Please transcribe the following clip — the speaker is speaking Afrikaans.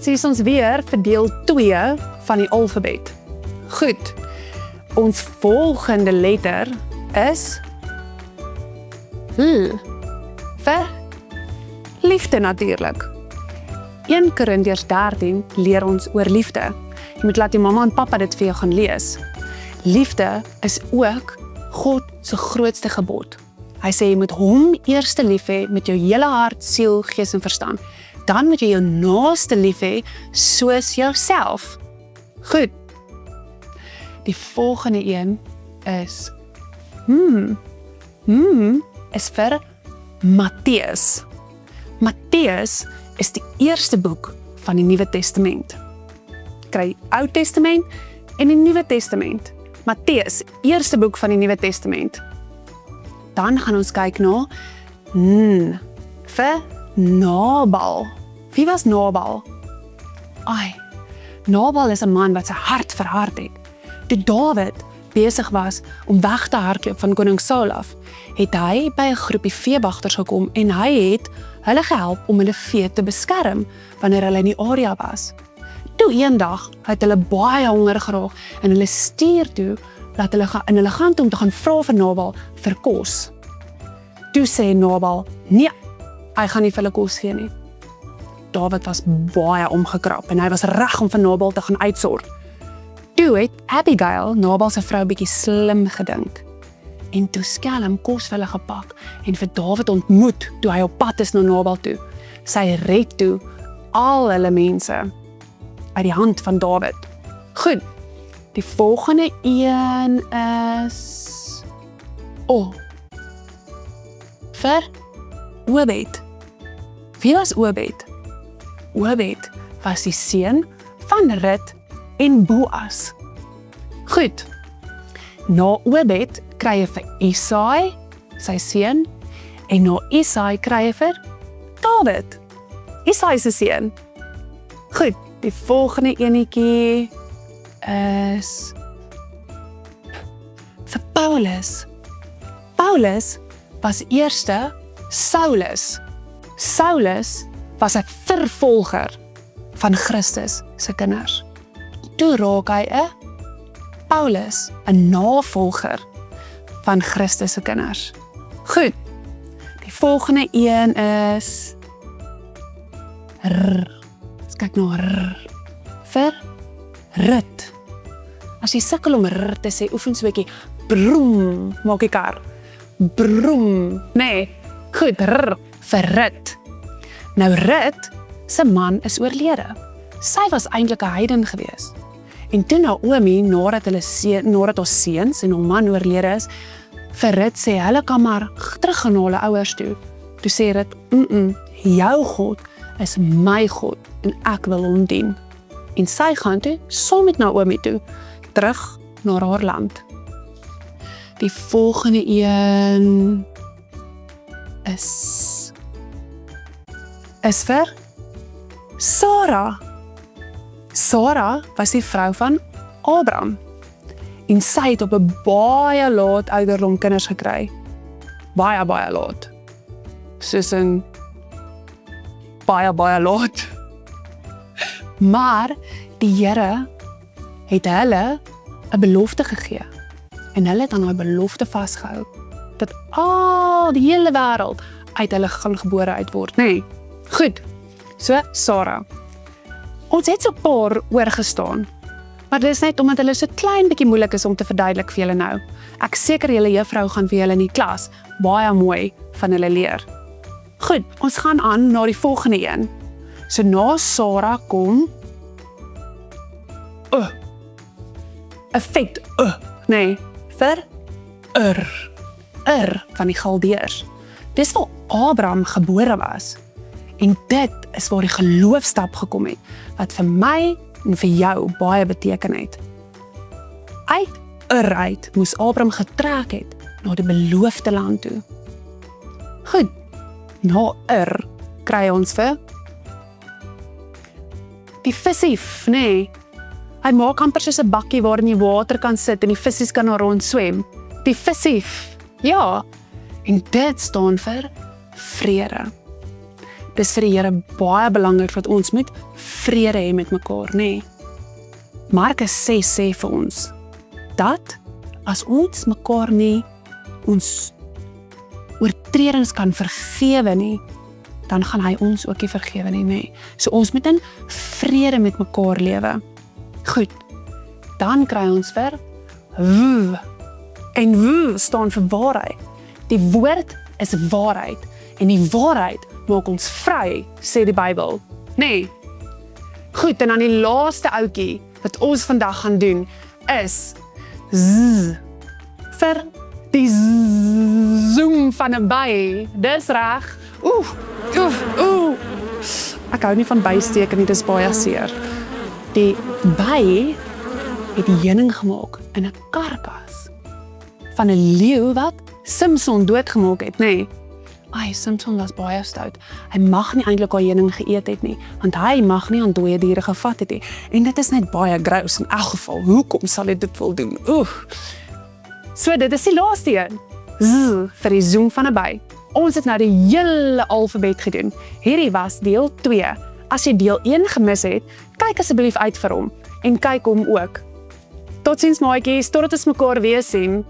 Nogmaals, hier is ons weer vir deel 2 van die alfabet. Goed, ons volgende letter is L, vir liefde natuurlik. 1 Korintiërs 13 leer ons oor liefde. Jy moet laat die mamma en pappa dit vir jou gaan lees. Liefde is ook God se grootste gebod. Hy sê jy moet hom eerste lief hê met jou hele hart, siel, gees en verstand. Dan moet jy jou naaste lief hê soos jouself. Goed. Die volgende een is is vir Matteus. Matteus is die eerste boek van die Nuwe Testament. Kry die Ou Testament en die Nuwe Testament. Matteus, eerste boek van die Nuwe Testament. Dan gaan ons kyk na vir Nabal. Wie was Nabal? Nabal is 'n man wat sy hart verhard het. Toe Dawid besig was om weg te hardloop van koning Saul af, het hy by 'n groepie veewagters gekom en hy het hulle gehelp om hulle vee te beskerm wanneer hulle in die area was. Toe eendag het hulle baie honger geraak en hulle stuur toe dat hulle gaan toe om te gaan vra vir Nabal vir kos. Toe sê Nabal, nee, hy gaan nie vir hulle kos gee nie. Dawid was baie omgekrap en hy was reg om vir Nabal te gaan uitsorg. Toe het Abigail, Nabal se vrou, bietjie slim gedink. En toe skelm kos vir hulle gepak en vir Dawid ontmoet toe hy op pad is na Nabal toe. Sy red toe al hulle mense uit die hand van Dawid. Goed, die volgende een is vir Obed. Wie was Obed? Obed was die seun van Rut en Boas. Goed, na Obed kry jy vir Isaai, sy seun, en na Isaai kry jy vir Dawid, Isaai se seun. Goed, die volgende enetjie is vir Paulus. Paulus was eerste Saulus. Saulus was 'n vervolger van Christus se kinders. Toe raak hy 'n Paulus, 'n navolger van Christus se kinders. Goed, die volgende een is Ons kyk na vir Rut. As jy sukkel om te sê, oefen so 'n bietjie, broem, maak die kar. Broem, nee, goed, vir Rut. Nou Rut se man is oorlede. Sy was eintlik 'n heiden gewees. En toe Naomi, nadat haar seuns en haar man oorlede is, vir Rut sê, hulle kan maar teruggaan na hulle ouers toe. Toe sê Rut, jou God is my God en ek wil hom dien. En sy gaan toe, saam met Naomi toe, terug na haar land. Die volgende een is vir Sara. Sara was die vrou van Abraham. En sy het op 'n baie laat ouderdom kinders gekry. Baie laat. Soos in baie laat. Maar die Here het hulle 'n belofte gegee. En hulle het aan daai belofte vasgehou. Dat die hele wêreld uit hulle gaan gebore uit word, nee. Goed, so Sara. Ons het so 'n paar oorgestaan, maar dit is net omdat hulle so klein bietjie moeilik is om te verduidelik vir julle nou. Ek seker julle juffrou gaan vir julle in die klas baie mooi van hulle leer. Goed, ons gaan aan na die volgende een. So na Sara kom 'n vet nee, vir van die Galdeërs. Dis waar Abraham gebore was. En dit is waar die geloofstap gekom het, wat vir my en vir jou baie beteken het. Uit moes Abraham getrek het na die beloofde land toe. Goed, na kry ons vir die visief, nee. Hy maak amper soos 'n bakkie waarin jy water kan sit en die visies kan daar rond swem. Die visief, ja. En dit staan vir vrede. Dis vir die Here baie belangrik dat ons moet vrede hê met mekaar, nê? Markus 6 sê vir ons, dat as ons mekaar nie ons oortredings kan vergewe nie, dan gaan hy ons ook nie vergewe nie, nê? So ons moet in vrede met mekaar lewe. Goed, dan kry ons vir W. En W staan vir waarheid. Die woord is waarheid. En die waarheid maak ons vry, sê die Bybel. Nee. Goed, en dan die laaste ouetjie wat ons vandag gaan doen is Z. Vir die zoom van 'n by. Dis reg. Ek hou nie van bysteken nie, dis baie seer. Die by het die heuning gemaak in 'n karkas van 'n leeu wat Samson doodgemaak het, nê? Ai, Samson was baie stout. Hy mag nie eintlik haar heuning geëet het nie, want hy mag nie aan dooie diere gevat het nie. En dit is net baie gross in elk geval. Hoekom sal hy dit wil doen? So dit is die laaste een. Z vir die zoom van 'n by. Ons het nou die hele alfabet gedoen. Hierdie was deel 2. As jy deel 1 gemis het, kyk asseblief uit vir hom en kyk hom ook. Totsiens maatjies, totdat ons mekaar weer sien.